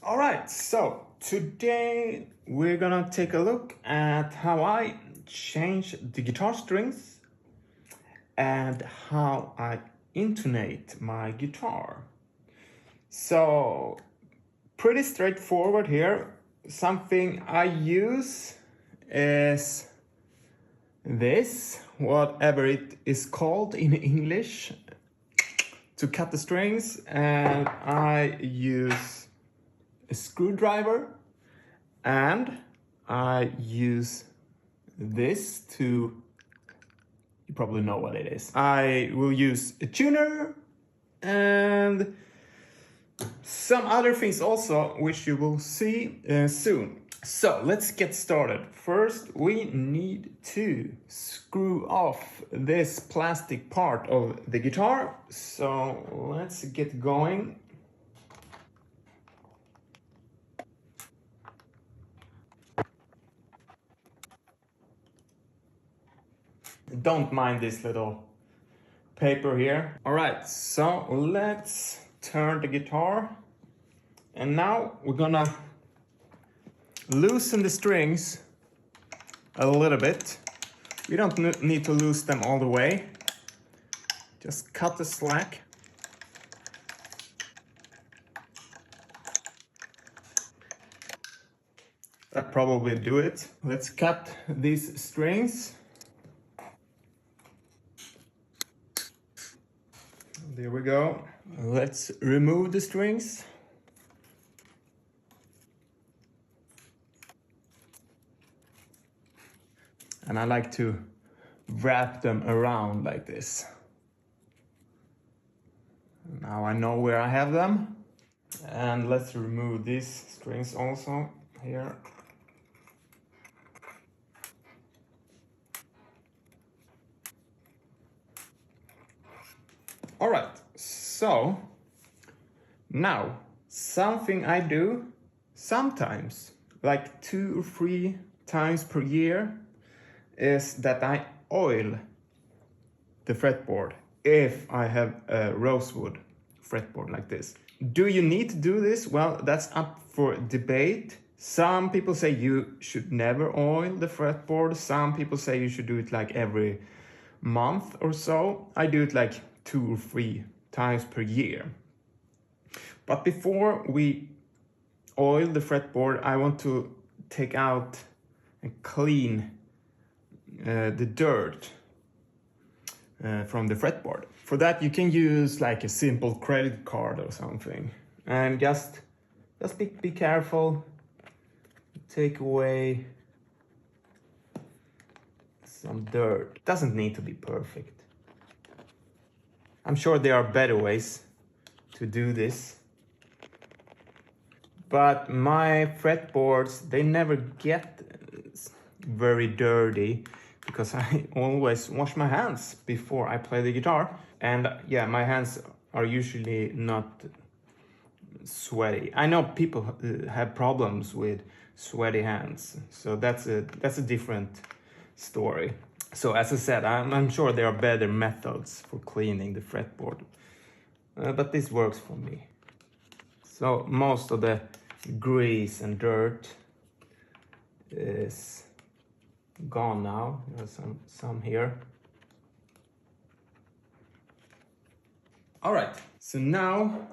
All right, so today we're gonna take a look at how I change the guitar strings and how I intonate my guitar. So pretty straightforward here. Something I use is this, whatever it is called in English, to cut the strings, and I use a screwdriver, and I use this to, you probably know what it is. I will use a tuner and some other things also, which you will see soon. So let's get started. First, we need to screw off this plastic part of the guitar. So let's get going. Don't mind this little paper here. All right, so let's turn the guitar. And now we're gonna loosen the strings a little bit. We don't need to loosen them all the way. Just cut the slack. That probably do it. Let's cut these strings. There we go. Let's remove the strings. And I like to wrap them around like this. Now I know where I have them. And let's remove these strings also here. All right, so now something I do sometimes, like 2 or 3 times per year, is that I oil the fretboard if I have a rosewood fretboard like this. Do you need to do this? Well, that's up for debate. Some people say you should never oil the fretboard. Some people say you should do it like every month or so. I do it like 2 or 3 times per year. But before we oil the fretboard, I want to take out and clean the dirt from the fretboard. For that you can use like a simple credit card or something, and just be careful. Take away some dirt. Doesn't need to be perfect. I'm sure there are better ways to do this. But my fretboards, they never get very dirty because I always wash my hands before I play the guitar. And yeah, my hands are usually not sweaty. I know people have problems with sweaty hands, so that's a different story. So as I said, I'm sure there are better methods for cleaning the fretboard, but this works for me. So most of the grease and dirt is gone now. There's some here. All right, so now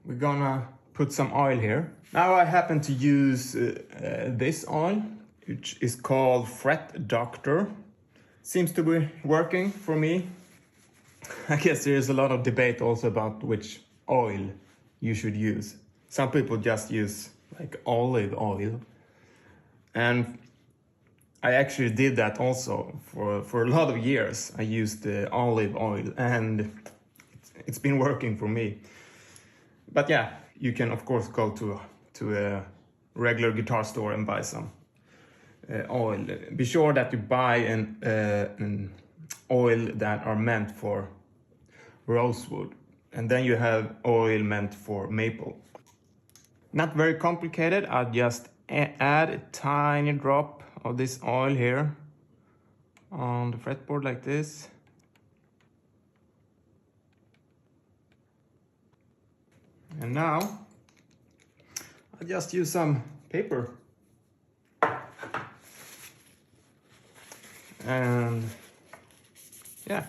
we're gonna put some oil here. Now I happen to use this oil, which is called Fret Doctor. Seems to be working for me. I guess there is a lot of debate also about which oil you should use. Some people just use like olive oil. And I actually did that also for a lot of years. I used the olive oil and it's been working for me. But yeah, you can of course go to a regular guitar store and buy some oil. Be sure that you buy an oil that are meant for rosewood, and then you have oil meant for maple. Not very complicated. I'll just add a tiny drop of this oil here on the fretboard like this. And now I just use some paper. And yeah,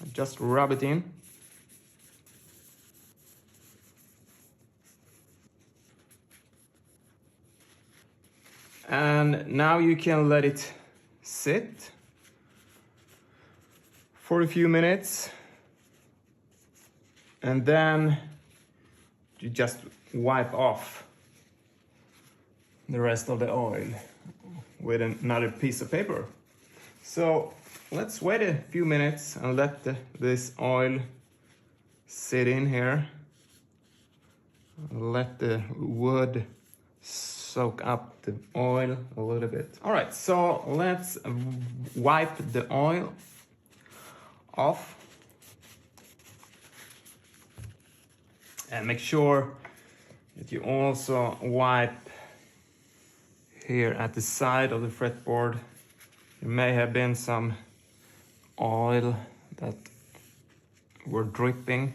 I just rub it in. And now you can let it sit for a few minutes. And then you just wipe off the rest of the oil with another piece of paper. So let's wait a few minutes and let this oil sit in here. Let the wood soak up the oil a little bit. All right, so let's wipe the oil off. And make sure that you also wipe here at the side of the fretboard. There may have been some oil that were dripping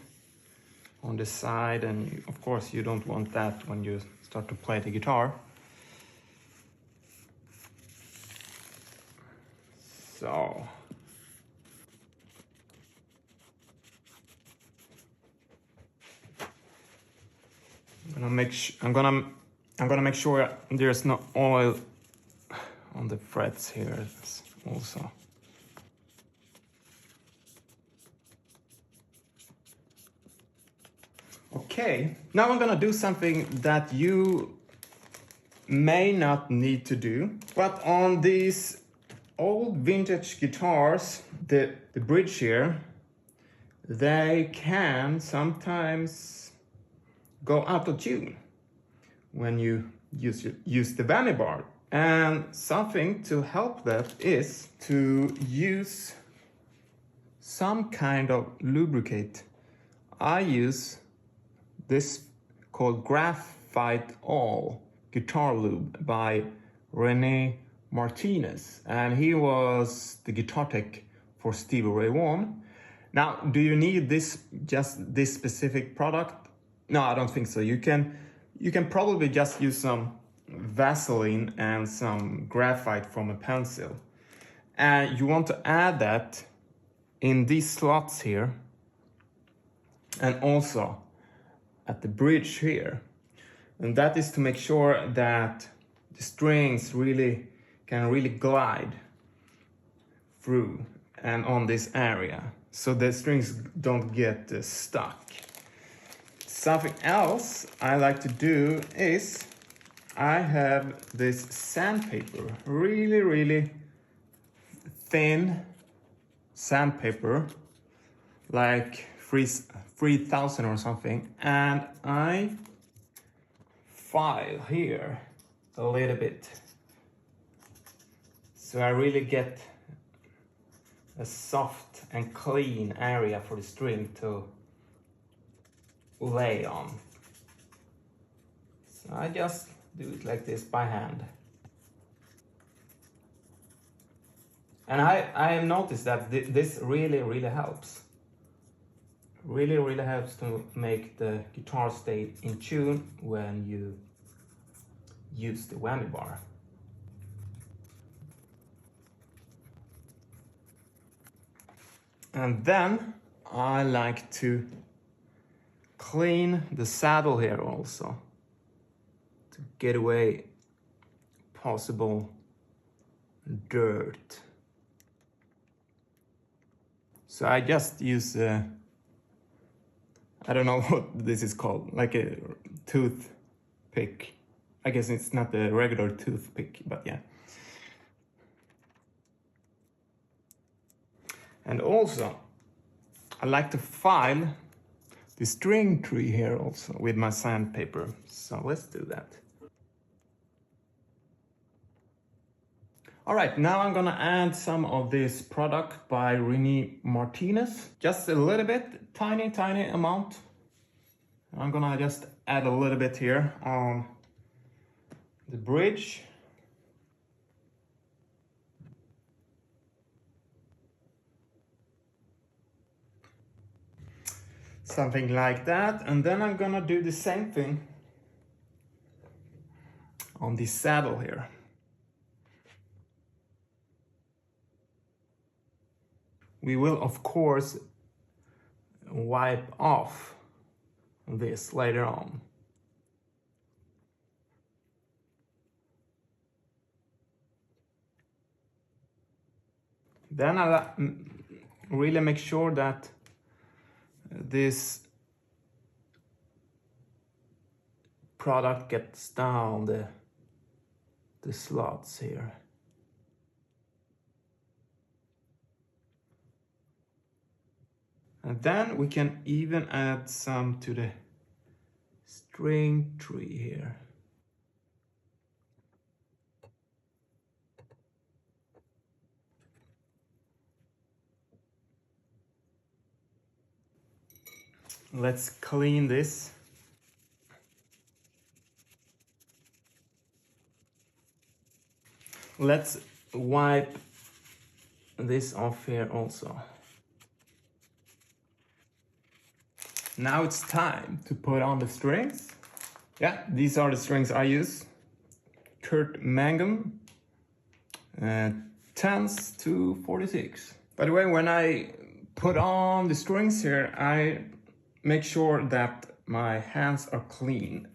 on the side, and of course you don't want that when you start to play the guitar. So I'm gonna make sure there's no oil on the frets here also. Okay, now I'm gonna do something that you may not need to do, but on these old vintage guitars, the bridge here, they can sometimes go out of tune when you use the whammy bar. And something to help that is to use some kind of lubricate. I use this called Graphite All Guitar Lube by René Martinez, and he was the guitar tech for Stevie Ray Vaughan. Now, do you need just this specific product? No, I don't think so. You can probably just use some Vaseline and some graphite from a pencil. And you want to add that in these slots here, and also at the bridge here. And that is to make sure that the strings can really glide through and on this area, so the strings don't get stuck. Something else I like to do is I have this sandpaper, really thin sandpaper, like 3000 or something, and I file here a little bit, so I really get a soft and clean area for the string to lay on. So I just do it like this by hand. And I have noticed that this really helps. Really helps to make the guitar stay in tune when you use the whammy bar. And then I like to clean the saddle here also, to get away possible dirt. So I just use I don't know what this is called, like a toothpick. I guess it's not a regular toothpick, but yeah. And also, I like to file the string tree here also with my sandpaper. So let's do that. All right, now I'm gonna add some of this product by René Martinez. Just a little bit, tiny amount. I'm gonna just add a little bit here on the bridge. Something like that, and then I'm gonna do the same thing on the saddle here. We will of course wipe off this later on. Then I'll really make sure that this product gets down the slots here. And then we can even add some to the string tree here. Let's clean this. Let's wipe this off here also. Now it's time to put on the strings. Yeah, these are the strings I use. Kurt Mangum, 10s to 46. By the way, when I put on the strings here, I make sure that my hands are clean.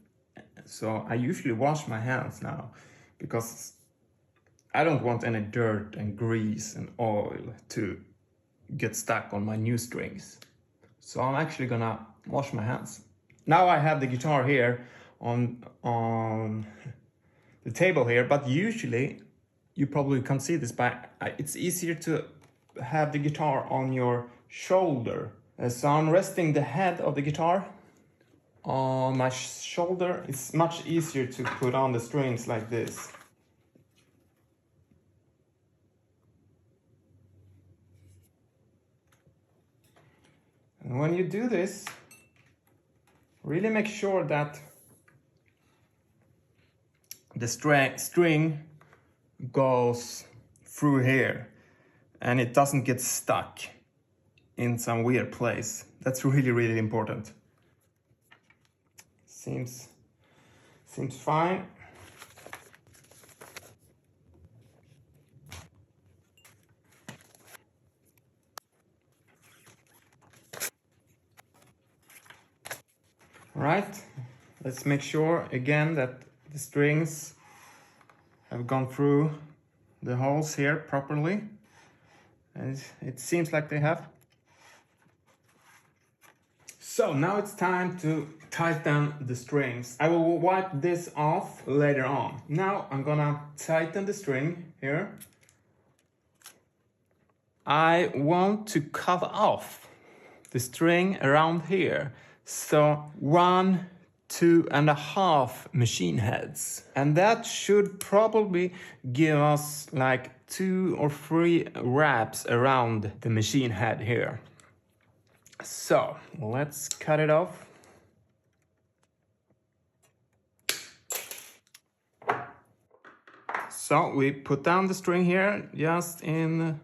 So I usually wash my hands now because I don't want any dirt and grease and oil to get stuck on my new strings. So I'm actually gonna wash my hands. Now I have the guitar here on the table here, but usually you probably can't see this, but it's easier to have the guitar on your shoulder. So I'm resting the head of the guitar on my shoulder. It's much easier to put on the strings like this. And when you do this, really make sure that the string goes through here and it doesn't get stuck in some weird place. That's really, really important. Seems fine. All right, let's make sure again that the strings have gone through the holes here properly. And it seems like they have. So now it's time to tighten the strings. I will wipe this off later on. Now I'm gonna tighten the string here. I want to cut off the string around here. So 1, 2.5 machine heads. And that should probably give us like 2 or 3 wraps around the machine head here. So let's cut it off. So we put down the string here, just in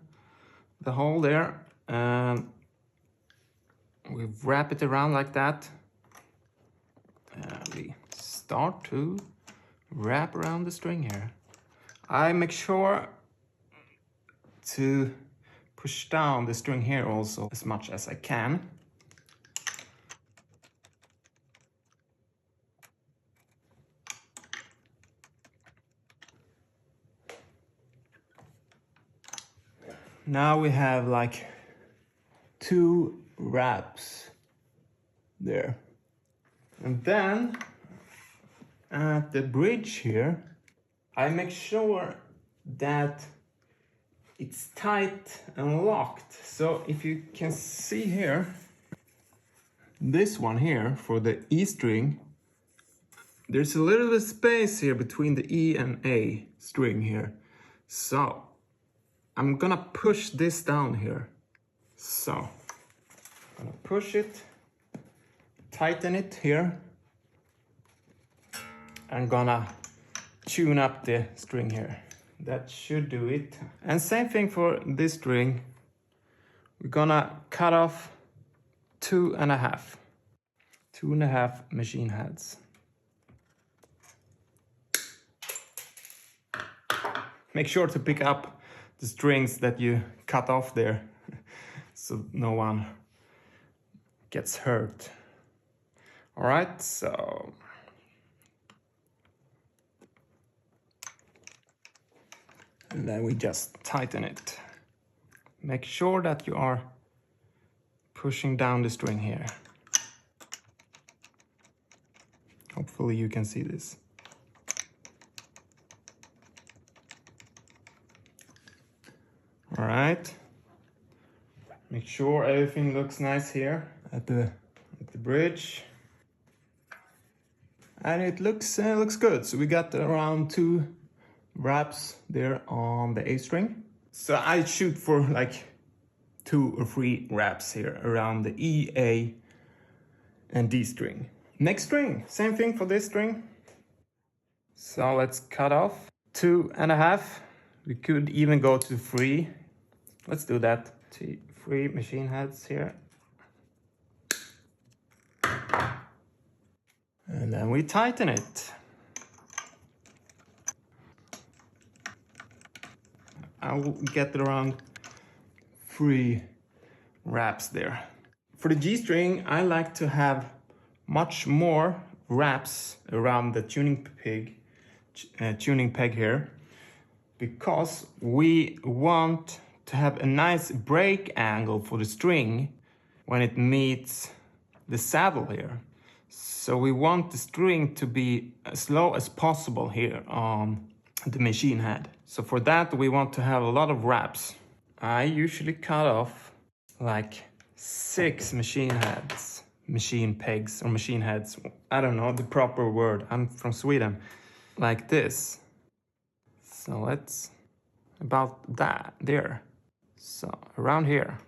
the hole there, and we wrap it around like that. And we start to wrap around the string here. I make sure to push down the string here also as much as I can. Now we have like 2 wraps there. And then at the bridge here, I make sure that it's tight and locked. So if you can see here, this one here for the E string, there's a little bit of space here between the E and A string here. So I'm gonna push this down here. So I'm gonna push it, tighten it here. I'm gonna tune up the string here. That should do it. And same thing for this string. We're gonna cut off 2.5 machine heads. Make sure to pick up the strings that you cut off there so no one gets hurt. All right, so and then we just tighten it. Make sure that you are pushing down the string here. Hopefully you can see this. All right. Make sure everything looks nice here at the bridge. And it looks good. So we got around 2 wraps there on the A string. So I shoot for like 2 or 3 wraps here around the E, A, and D string. Next string, same thing for this string. So let's cut off 2.5. We could even go to 3. Let's do that. 3 machine heads here. And then we tighten it. I will get around 3 wraps there. For the G string, I like to have much more wraps around the tuning peg here, because we want to have a nice break angle for the string when it meets the saddle here. So we want the string to be as low as possible here on the machine head. So for that, we want to have a lot of wraps. I usually cut off like 6 machine heads, machine pegs or machine heads. I don't know the proper word. I'm from Sweden. Like this. So let's about that there. So around here.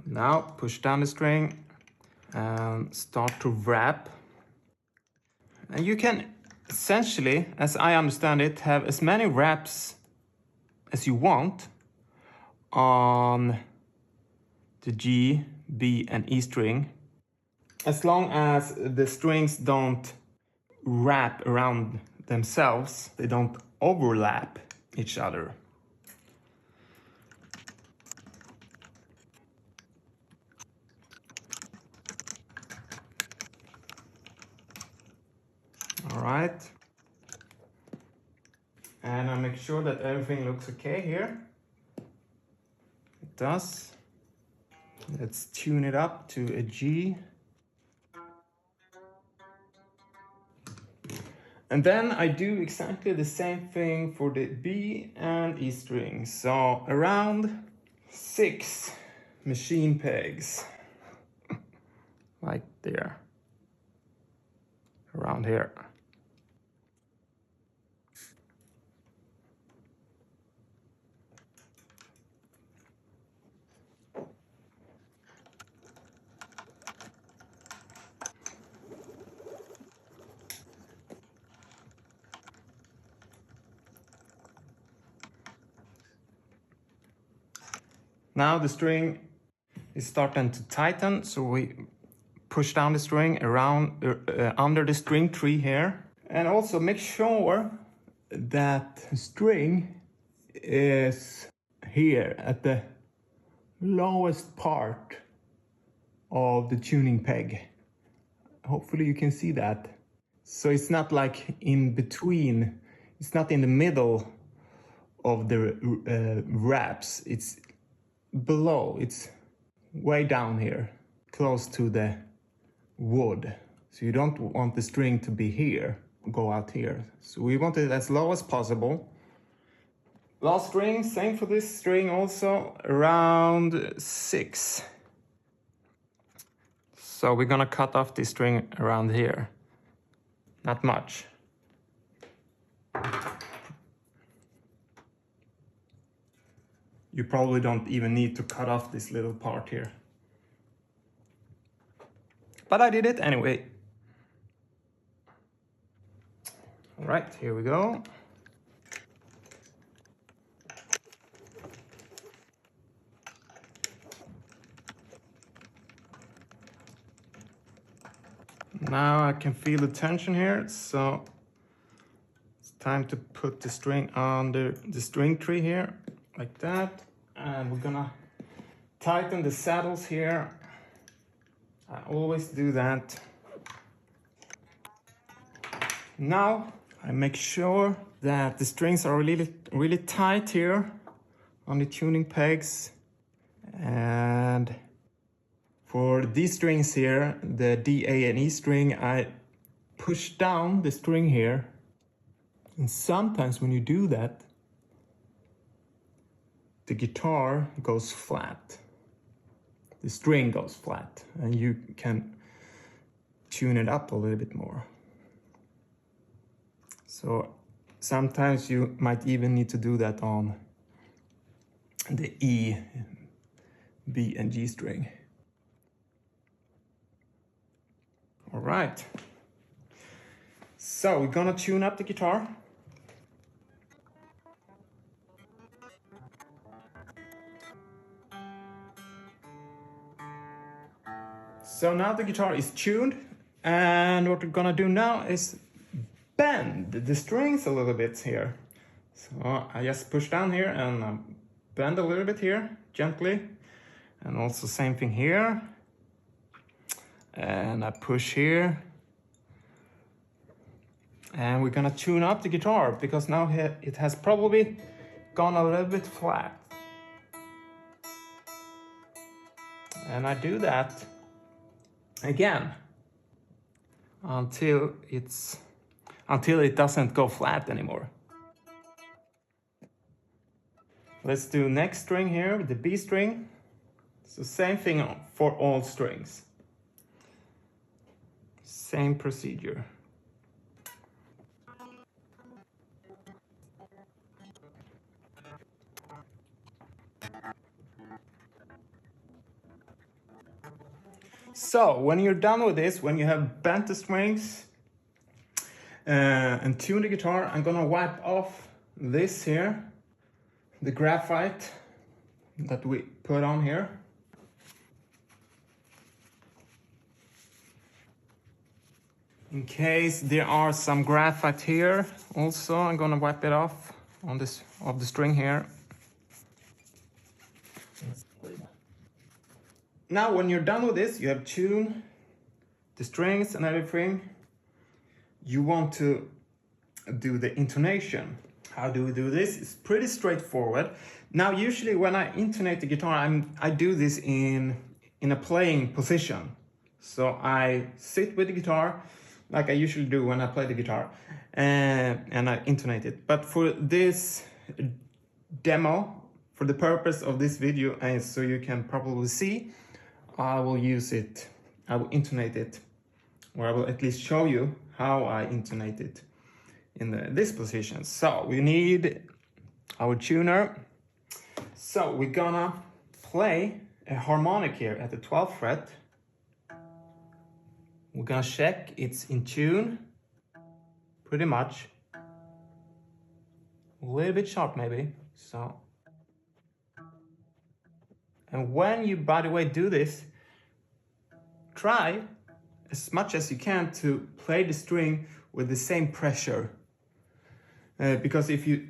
Now push down the string and start to wrap. And you can essentially, as I understand it, have as many wraps as you want on the G, B, and E string, as long as the strings don't wrap around themselves, they don't overlap each other. All right. And I make sure that everything looks okay here. It does. Let's tune it up to a G. And then I do exactly the same thing for the B and E strings. So around 6 machine pegs, like there, around here. Now the string is starting to tighten, so we push down the string around under the string tree here. And also make sure that the string is here at the lowest part of the tuning peg. Hopefully you can see that. So it's not like in between, it's not in the middle of the wraps, it's below, it's way down here, close to the wood. So you don't want the string to be here, go out here. So we want it as low as possible. Last string, same for this string also, around 6. So we're gonna cut off this string around here. Not much. You probably don't even need to cut off this little part here. But I did it anyway. All right, here we go. Now I can feel the tension here, so it's time to put the string under the string tree here, like that. And we're gonna tighten the saddles here. I always do that. Now I make sure that the strings are really tight here on the tuning pegs. And for these strings here, the D, A, and E string, I push down the string here. And sometimes when you do that, the guitar goes flat. The string goes flat, and you can tune it up a little bit more. So sometimes you might even need to do that on the E, B, and G string. All right. So we're gonna tune up the guitar. So now the guitar is tuned, and what we're gonna do now is bend the strings a little bit here. So I just push down here and bend a little bit here, gently. And also same thing here. And I push here. And we're gonna tune up the guitar, because now it has probably gone a little bit flat. And I do that again until it doesn't go flat anymore. Let's do next string here with the B string. So same thing for all strings. Same procedure. So when you're done with this, when you have bent the strings and tuned the guitar, I'm gonna wipe off this here, the graphite that we put on here. In case there are some graphite here, also I'm gonna wipe it off on this of the string here. Now when you're done with this, you have tuned the strings and everything. You want to do the intonation. How do we do this? It's pretty straightforward. Now usually when I intonate the guitar, I do this in a playing position. So I sit with the guitar like I usually do when I play the guitar, and I intonate it. But for this demo, for the purpose of this video, and so you can probably see, I will intonate it, or I will at least show you how I intonate it in this position. So we need our tuner. So we're gonna play a harmonic here at the 12th fret. We're gonna check it's in tune, pretty much. A little bit sharp maybe, so. And when you, by the way, do this, try as much as you can to play the string with the same pressure. Because if you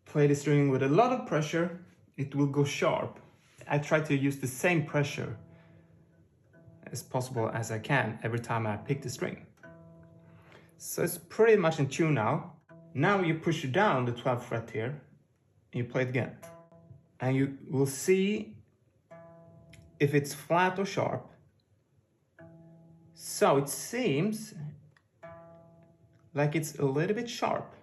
play the string with a lot of pressure, it will go sharp. I try to use the same pressure as possible as I can every time I pick the string. So it's pretty much in tune now. Now you push it down the 12th fret here, and you play it again. And you will see if it's flat or sharp. So it seems like it's a little bit sharp.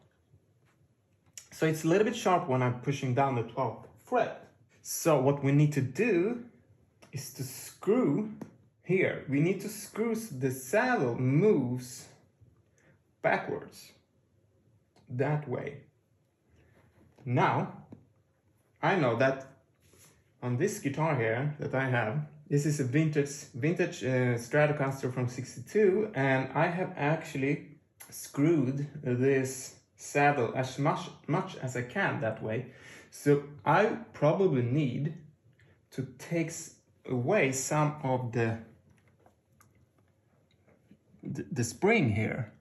So it's a little bit sharp when I'm pushing down the 12th fret. So what we need to do is to screw here. We need to screw so the saddle moves backwards, that way. Now, I know that on this guitar here that I have, this is a vintage Stratocaster from '62, and I have actually screwed this saddle as much as I can that way. So I probably need to take away some of the the spring here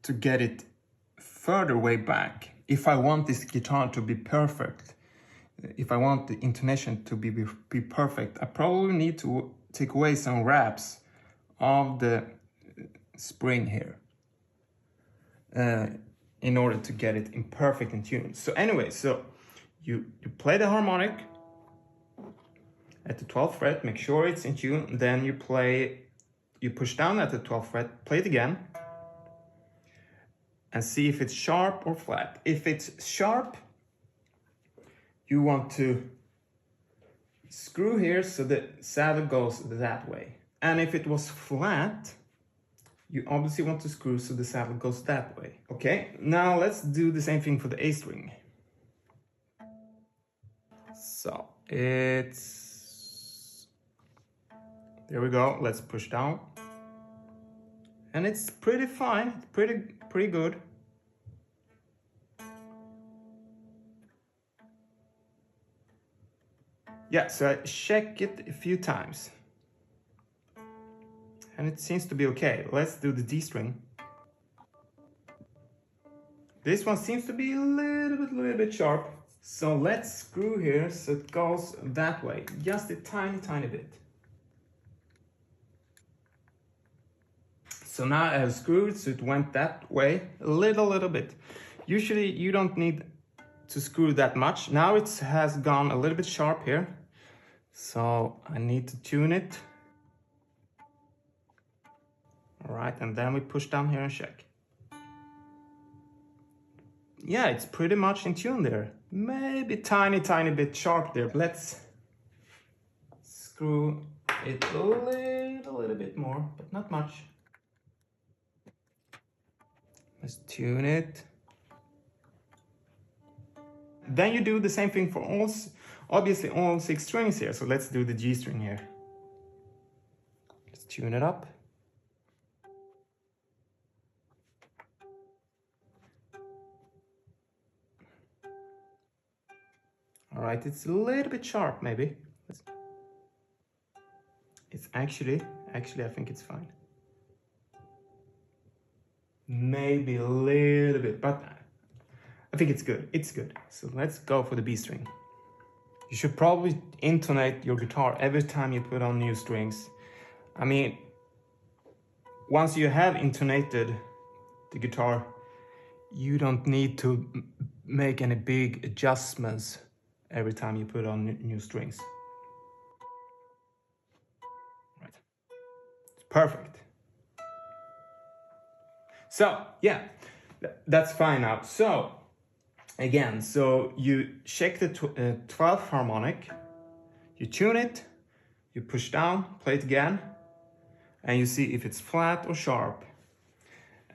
to get it further way back. If I want this guitar to be perfect, if I want the intonation to be perfect, I probably need to take away some wraps of the spring here in order to get it in perfect in tune. So anyway, so you play the harmonic at the 12th fret, make sure it's in tune, then you push down at the 12th fret, play it again, and see if it's sharp or flat. If it's sharp, you want to screw here so the saddle goes that way. And if it was flat, you obviously want to screw so the saddle goes that way. Okay, now let's do the same thing for the A string. So it's, there we go, let's push down. And it's pretty fine, pretty good. Yeah, so I check it a few times. And it seems to be okay. Let's do the D string. This one seems to be a little bit sharp. So let's screw here so it goes that way, just a tiny bit. So now I have screwed so it went that way a little bit. Usually you don't need to screw that much. Now it has gone a little bit sharp here. So I need to tune it. All right, and then we push down here and check. Yeah, it's pretty much in tune there. Maybe tiny bit sharp there. Let's screw it a little bit more, but not much. Let's tune it. Then you do the same thing for obviously all 6 strings here. So let's do the G string here. Let's tune it up. All right, it's a little bit sharp maybe. It's actually I think it's fine. Maybe a little bit, but I think it's good. It's good. So let's go for the B string. You should probably intonate your guitar every time you put on new strings. I mean, once you have intonated the guitar, you don't need to make any big adjustments every time you put on new strings. Right. It's perfect. So yeah, that's fine now. So again, so you check the 12th harmonic, you tune it, you push down, play it again, and you see if it's flat or sharp.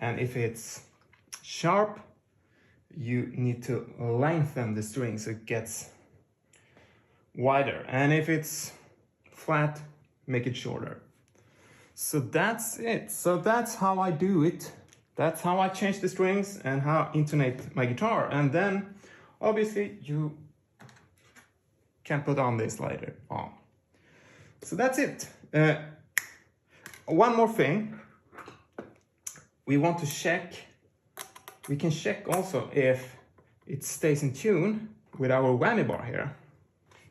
And if it's sharp, you need to lengthen the string so it gets wider. And if it's flat, make it shorter. So that's it. So that's how I do it. That's how I change the strings and how I intonate my guitar. And then obviously you can put on this later on. So that's it. One more thing. We want to check. We can check also if it stays in tune with our whammy bar here.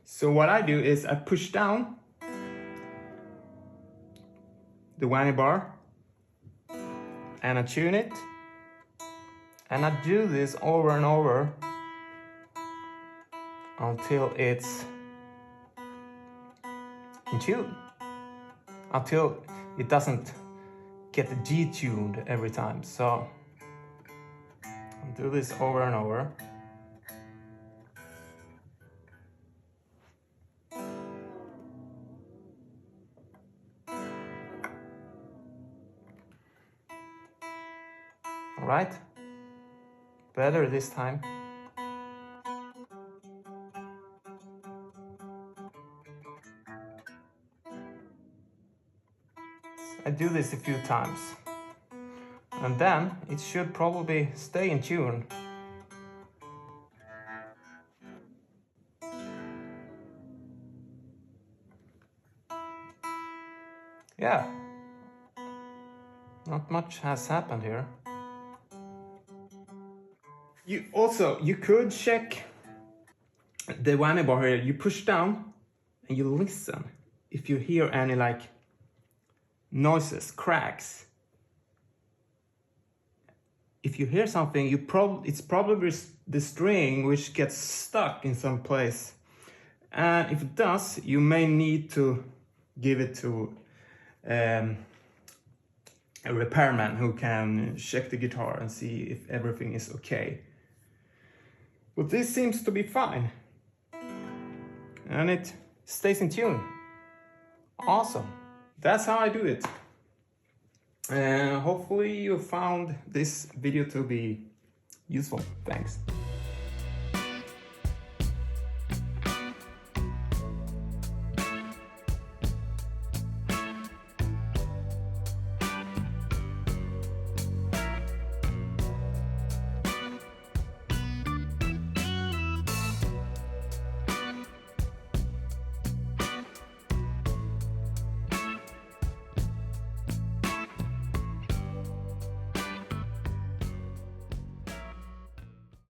So what I do is I push down the whammy bar and I tune it, and I do this over and over until it's in tune, until it doesn't get detuned every time. So I'll do this over and over. All right, better this time. I do this a few times, and then it should probably stay in tune. Yeah. Not much has happened here. You could check the whammy bar here. You push down and you listen if you hear any like noises, cracks. If you hear something, it's probably the string which gets stuck in some place. And if it does, you may need to give it to a repairman who can check the guitar and see if everything is okay. But this seems to be fine. And it stays in tune. Awesome. That's how I do it. Hopefully you found this video to be useful. Thanks.